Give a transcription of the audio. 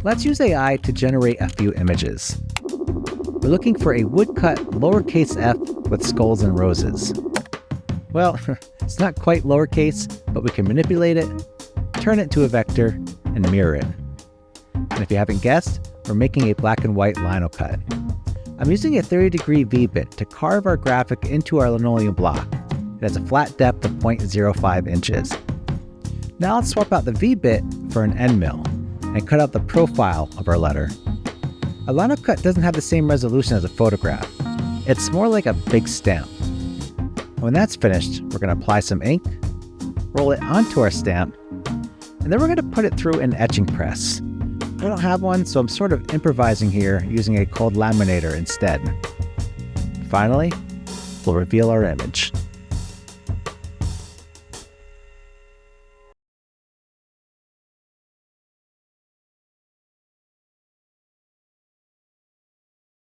Let's use AI to generate a few images. We're looking for a woodcut lowercase f with skulls and roses. Well, it's not quite lowercase, but we can manipulate it, turn it to a vector, and mirror it. And if you haven't guessed, we're making a black and white lino cut. I'm using a 30-degree V-bit to carve our graphic into our linoleum block. It has a flat depth of 0.05 inches. Now let's swap out the V-bit for an endmill and cut out the profile of our letter. A lino cut doesn't have the same resolution as a photograph. It's more like a big stamp. And when that's finished, we're going to apply some ink, roll it onto our stamp, and then we're going to put it through an etching press. I don't have one, so I'm sort of improvising here using a cold laminator instead. Finally, we'll reveal our image.